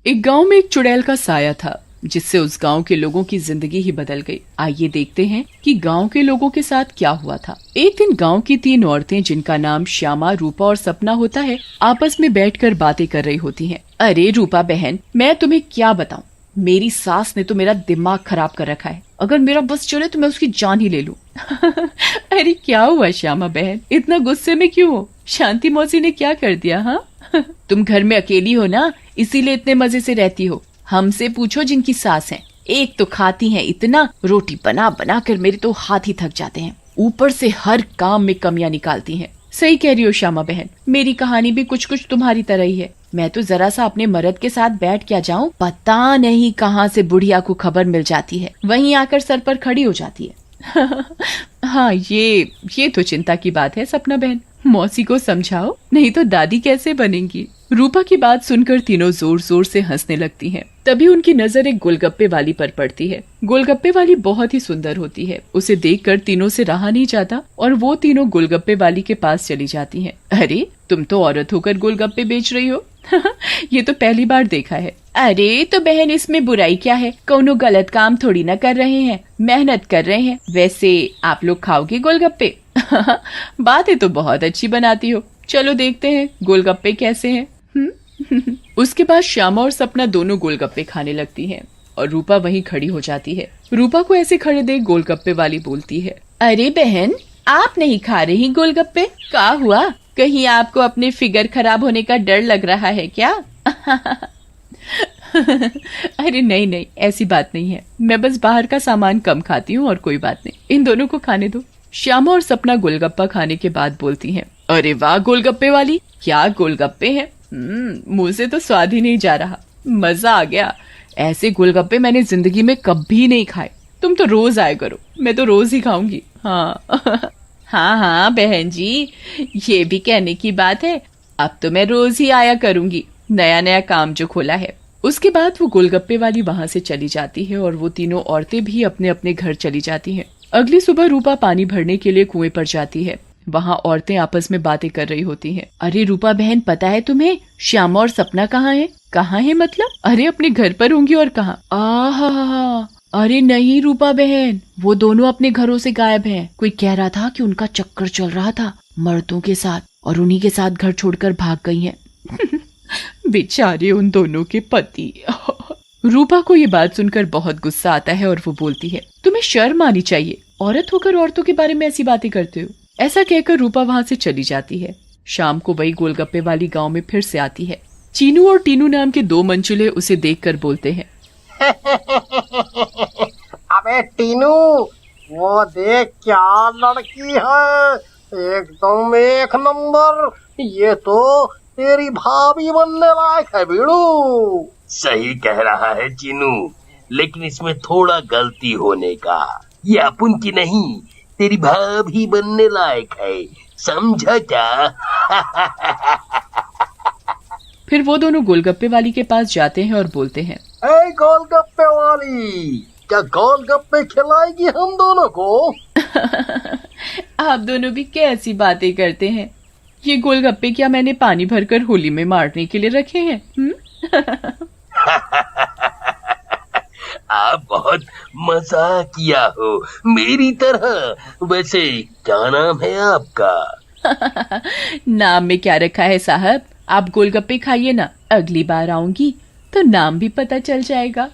एक गांव में एक चुड़ैल का साया था जिससे उस गांव के लोगों की जिंदगी ही बदल गई। आइए देखते हैं कि गांव के लोगों के साथ क्या हुआ था। एक दिन गांव की 3 औरतें, जिनका नाम श्यामा, रूपा और सपना होता है, आपस में बैठकर बातें कर रही होती हैं। अरे रूपा बहन, मैं तुम्हें क्या बताऊं, मेरी सास ने तो मेरा दिमाग खराब कर रखा है। अगर मेरा बस चले तो मैं उसकी जान ही ले लूं। अरे क्या हुआ श्यामा बहन, इतना गुस्से में क्यों हो? शांति मौसी ने क्या कर दिया? हाँ तुम घर में अकेली हो ना, इसीलिए इतने मजे से रहती हो। हमसे पूछो जिनकी सास है, एक तो खाती हैं इतना, रोटी बना बना कर मेरे तो हाथ ही थक जाते हैं, ऊपर से हर काम में कमियां निकालती हैं। सही कह रही हो श्यामा बहन, मेरी कहानी भी कुछ कुछ तुम्हारी तरह ही है। मैं तो जरा सा अपने मर्द के साथ बैठ क्या जाऊं, पता नहीं कहां से बुढ़िया को खबर मिल जाती है, वहीं आकर सर पर खड़ी हो जाती है। हाँ ये तो चिंता की बात है सपना बहन, मौसी को समझाओ, नहीं तो दादी कैसे बनेंगी। रूपा की बात सुनकर तीनों जोर जोर से हंसने लगती हैं। तभी उनकी नजर एक गोलगप्पे वाली पर पड़ती है। गोलगप्पे वाली बहुत ही सुंदर होती है, उसे देखकर तीनों से रहा नहीं जाता और वो तीनों गोलगप्पे वाली के पास चली जाती हैं। अरे तुम तो औरत होकर गोलगप्पे बेच रही हो। ये तो पहली बार देखा है। अरे तो बहन, इसमें बुराई क्या है, कौनो गलत काम थोड़ी ना कर रहे हैं, मेहनत कर रहे हैं। वैसे आप लोग खाओगे गोलगप्पे? बातें तो बहुत अच्छी बनाती हो, चलो देखते हैं गोलगप्पे कैसे हैं। उसके बाद श्यामा और सपना दोनों गोलगप्पे खाने लगती हैं और रूपा वहीं खड़ी हो जाती है। रूपा को ऐसे खड़े देख गोलगप्पे वाली बोलती है, अरे बहन, आप नहीं खा रही गोलगप्पे? क्या हुआ, कहीं आपको अपने फिगर खराब होने का डर लग रहा है क्या? अरे नहीं नहीं, ऐसी बात नहीं है, मैं बस बाहर का सामान कम खाती हूँ और कोई बात नहीं, इन दोनों को खाने दो। श्यामा और सपना गोलगप्पा खाने के बाद बोलती हैं, अरे वाह गोलगप्पे वाली, क्या गोलगप्पे हैं, मुंह से तो स्वाद ही नहीं जा रहा, मजा आ गया। ऐसे गोलगप्पे मैंने जिंदगी में कभी नहीं खाए, तुम तो रोज आया करो, मैं तो रोज ही खाऊंगी। हाँ हाँ हाँ बहन जी, ये भी कहने की बात है, अब तो मैं रोज ही आया करूंगी, नया नया काम जो खोला है। उसके बाद वो गोलगप्पे वाली वहां से चली जाती है और वो तीनों औरतें भी अपने अपने घर चली जाती हैं। अगली सुबह रूपा पानी भरने के लिए कुएं पर जाती है। वहाँ औरतें आपस में बातें कर रही होती हैं। अरे रूपा बहन, पता है तुम्हें श्यामा और सपना कहाँ है? कहाँ है मतलब? अरे अपने घर पर होंगी और कहाँ? आहा, अरे नहीं रूपा बहन, वो दोनों अपने घरों से गायब हैं। कोई कह रहा था कि उनका चक्कर चल रहा था मर्दों के साथ और उन्हीं के साथ घर छोड़कर भाग गई हैं। बेचारे उन दोनों के पति। रूपा को ये बात सुनकर बहुत गुस्सा आता है और वो बोलती है, तुम्हें शर्म आनी चाहिए, औरत होकर औरतों के बारे में ऐसी बातें करते हो। ऐसा कहकर रूपा वहाँ से चली जाती है। शाम को वही गोलगप्पे वाली गांव में फिर से आती है। चीनू और टीनू नाम के 2 मंचुले उसे देखकर बोलते हैं, अबे टीनू, वो देख क्या लड़की है, एकदम एक नंबर, ये तो तेरी भाभी बनने लायक है बीड़ू। सही कह रहा है चीनू, लेकिन इसमें थोड़ा गलती होने का, ये अपन की नहीं, तेरी भाभी बनने लायक है, समझा क्या? फिर वो दोनों गोलगप्पे वाली के पास जाते हैं और बोलते हैं, ए गोलगप्पे वाली, क्या गोलगप्पे खिलाएगी हम दोनों को? आप दोनों भी कैसी बातें करते हैं, ये गोलगप्पे क्या मैंने पानी भरकर होली में मारने के लिए रखे हैं? आप बहुत मजाक किया हो मेरी तरह। वैसे क्या नाम है आपका? नाम में क्या रखा है साहब, आप गोलगप्पे खाइए ना, अगली बार आऊंगी तो नाम भी पता चल जाएगा।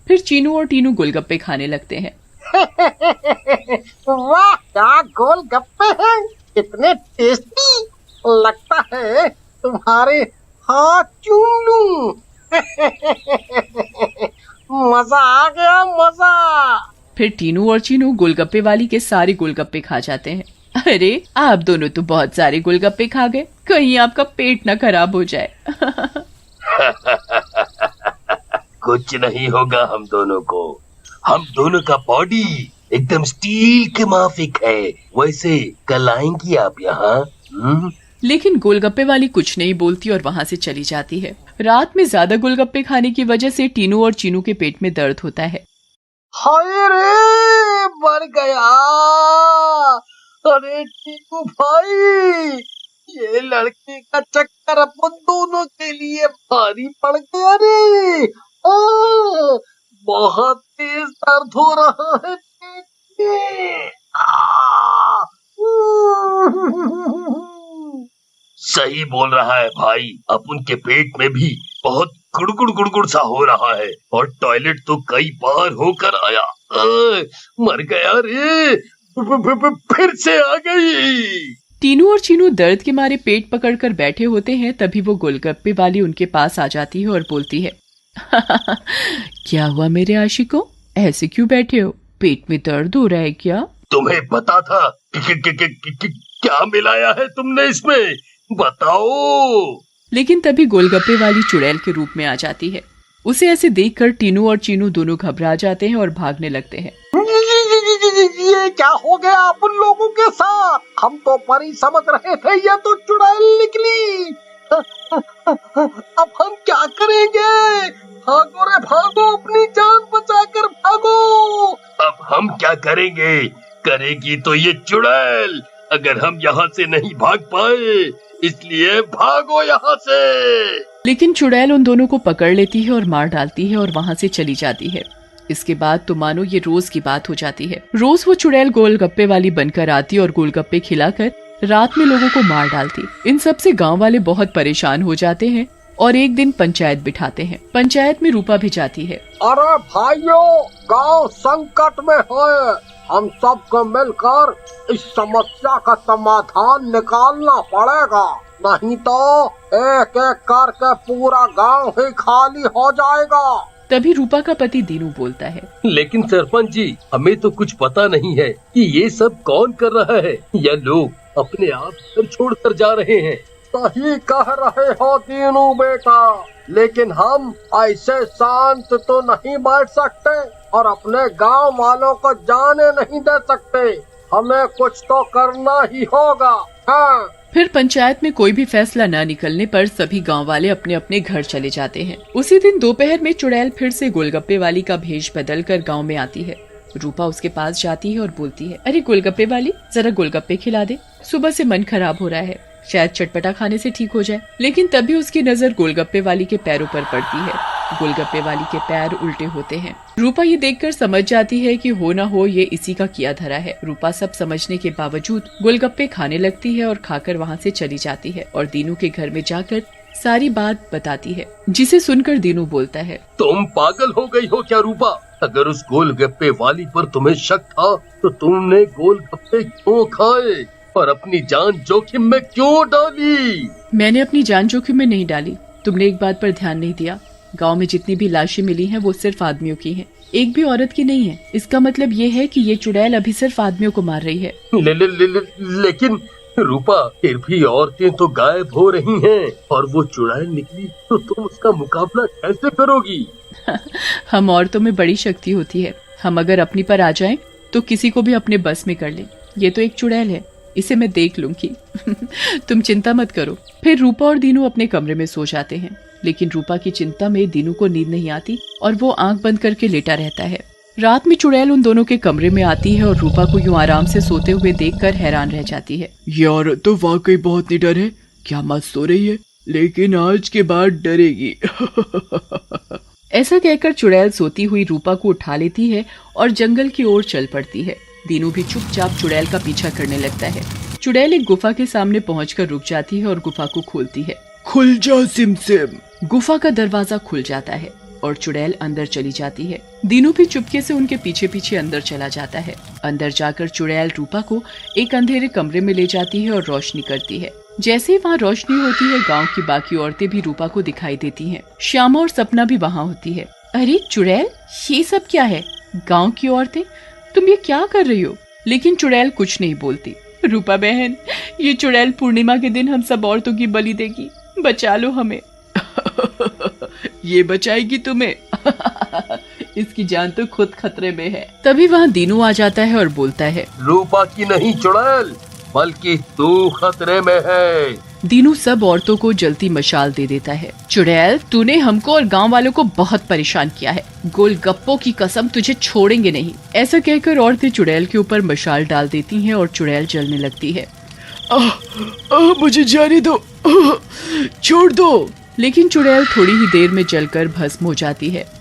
फिर चीनू और टीनू गोलगप्पे खाने लगते हैं। वाह, क्या गोलगप्पे हैं, इतने टेस्टी, लगता है तुम्हारे हाथ चूम लूं। मजा आ गया, मजा। फिर टीनू और चीनू गोलगप्पे वाली के सारे गोलगप्पे खा जाते हैं। अरे आप दोनों तो बहुत सारे गोलगप्पे खा गए, कहीं आपका पेट ना खराब हो जाए। कुछ नहीं होगा हम दोनों को, हम दोनों का बॉडी एकदम स्टील के माफिक है। वैसे कल आएंगी आप यहाँ? लेकिन गोलगप्पे वाली कुछ नहीं बोलती और वहाँ से चली जाती है। रात में ज्यादा गोलगप्पे खाने की वजह से टीनू और चीनू के पेट में दर्द होता है। हाय रे, मर गया। अरे टीनू भाई, ये लड़के का चक्कर अपन दोनों के लिए भारी पड़ गया रे। बहुत तेज दर्द हो रहा है पेट में। सही बोल रहा है भाई, अपन के पेट में भी बहुत गुड़गुड़ गुड़गुड़ सा हो रहा है और टॉयलेट तो कई बार होकर आया। मर गया रे, फिर से आ गई। टीनू और चीनू दर्द के मारे पेट पकड़कर बैठे होते हैं। तभी वो गोलगप्पे वाली उनके पास आ जाती है और बोलती है, क्या हुआ मेरे आशिकों, ऐसे क्यों बैठे हो, पेट में दर्द हो रहा है क्या? तुम्हें पता था क्या मिलाया है तुमने इसमें, बताओ। लेकिन तभी गोलगप्पे वाली चुड़ैल के रूप में आ जाती है। उसे ऐसे देखकर टीनू और चीनू दोनों घबरा जाते हैं और भागने लगते हैं। ये क्या हो गया अपन लोगों के साथ? हम तो परी समझ रहे थे, ये तो चुड़ैल निकली। अब हम क्या करेंगे? भागो रे भागो, अपनी जान बचाकर भागो। अब हम क्या करेंगे? करेगी तो ये चुड़ैल, अगर हम यहाँ से नहीं भाग पाए, इसलिए भागो यहाँ से। लेकिन चुड़ैल उन दोनों को पकड़ लेती है और मार डालती है और वहाँ से चली जाती है। इसके बाद तो मानो ये रोज की बात हो जाती है। रोज वो चुड़ैल गोलगप्पे वाली बनकर आती और गोलगप्पे खिलाकर रात में लोगों को मार डालती। इन सब से गांव वाले बहुत परेशान हो जाते हैं और एक दिन पंचायत बिठाते हैं। पंचायत में रूपा भी जाती है। अरे भाइयों, गांव संकट में है, हम सबको मिलकर इस समस्या का समाधान निकालना पड़ेगा, नहीं तो एक एक करके पूरा गांव ही खाली हो जाएगा। तभी रूपा का पति दीनू बोलता है, लेकिन सरपंच जी, हमें तो कुछ पता नहीं है कि ये सब कौन कर रहा है, या लोग अपने आप घर छोड़कर जा रहे हैं। सही कह रहे हो दीनू बेटा, लेकिन हम ऐसे शांत तो नहीं बैठ सकते और अपने गांव वालों को जाने नहीं दे सकते। हमें कुछ तो करना ही होगा। हाँ। फिर पंचायत में कोई भी फैसला न निकलने पर सभी गांव वाले अपने अपने घर चले जाते हैं। उसी दिन दोपहर में चुड़ैल फिर से गोलगप्पे वाली का भेष बदल कर गाँव में आती है। रूपा उसके पास जाती है और बोलती है, अरे गोलगप्पे वाली, जरा गोलगप्पे खिला दे, सुबह से मन खराब हो रहा है, शायद चटपटा खाने से ठीक हो जाए। लेकिन तभी उसकी नजर गोलगप्पे वाली के पैरों पर पड़ती है। गोलगप्पे वाली के पैर उल्टे होते हैं। रूपा ये देखकर समझ जाती है कि हो न हो ये इसी का किया धरा है। रूपा सब समझने के बावजूद गोलगप्पे खाने लगती है और खाकर वहाँ से चली जाती है और दीनू के घर में जाकर सारी बात बताती है, जिसे सुनकर दीनू बोलता है, तुम पागल हो गई हो क्या रूपा? अगर उस गोलगप्पे वाली पर तुम्हें शक था तो तुमने गोलगप्पे क्यों खाए और अपनी जान जोखिम में क्यों डाली? मैंने अपनी जान जोखिम में नहीं डाली, तुमने एक बात पर ध्यान नहीं दिया। गांव में जितनी भी लाशें मिली हैं वो सिर्फ आदमियों की हैं, एक भी औरत की नहीं है। इसका मतलब ये है कि ये चुड़ैल अभी सिर्फ आदमियों को मार रही है। लेकिन रूपा, फिर भी औरतें तो गायब हो रही हैं और वो चुड़ैल निकली तो तुम उसका मुकाबला कैसे करोगी? हम औरतों में बड़ी शक्ति होती है, हम अगर अपनी पर आ जाएं तो किसी को भी अपने बस में कर लें। ये तो एक चुड़ैल है, इसे मैं देख लूंगी। तुम चिंता मत करो। फिर रूपा और दीनू अपने कमरे में सो जाते हैं, लेकिन रूपा की चिंता में दीनू को नींद नहीं आती और वो आंख बंद करके लेटा रहता है। रात में चुड़ैल उन दोनों के कमरे में आती है और रूपा को यूं आराम से सोते हुए देखकर हैरान रह जाती है। ये औरत तो वाकई बहुत निडर है, क्या मत सो रही है, लेकिन आज के बाद डरेगी। ऐसा कहकर चुड़ैल सोती हुई रूपा को उठा लेती है और जंगल की ओर चल पड़ती है। दीनू भी चुपचाप चुड़ैल का पीछा करने लगता है। चुड़ैल एक गुफा के सामने पहुंचकर रुक जाती है और गुफा को खोलती है। खुल जा सिमसिम। गुफा का दरवाजा खुल जाता है और चुड़ैल अंदर चली जाती है। दीनू भी चुपके से उनके पीछे पीछे अंदर चला जाता है। अंदर जाकर चुड़ैल रूपा को एक अंधेरे कमरे में ले जाती है और रोशनी करती है। जैसे ही वहाँ रोशनी होती है, गांव की बाकी औरतें भी रूपा को दिखाई देती हैं। श्यामा और सपना भी वहाँ होती है। अरे चुड़ैल, ये सब क्या है? गांव की औरतें, तुम ये क्या कर रही हो? लेकिन चुड़ैल कुछ नहीं बोलती। रूपा बहन, ये चुड़ैल पूर्णिमा के दिन हम सब औरतों की बलि देगी, बचा लो हमें। ये बचाएगी तुम्हें। इसकी जान तो खुद खतरे में है। तभी वहाँ दीनू आ जाता है और बोलता है, रूपा की नहीं चुड़ैल, बल्कि तू खतरे में है। दीनू सब औरतों को जलती मशाल दे देता है। चुड़ैल, तूने हमको और गांव वालों को बहुत परेशान किया है, गोलगप्पों की कसम, तुझे छोड़ेंगे नहीं। ऐसा कहकर औरतें चुड़ैल के ऊपर मशाल डाल देती हैं और चुड़ैल जलने लगती है। मुझे जाने दो, छोड़ दो। लेकिन चुड़ैल थोड़ी ही देर में जलकर भस्म हो जाती है।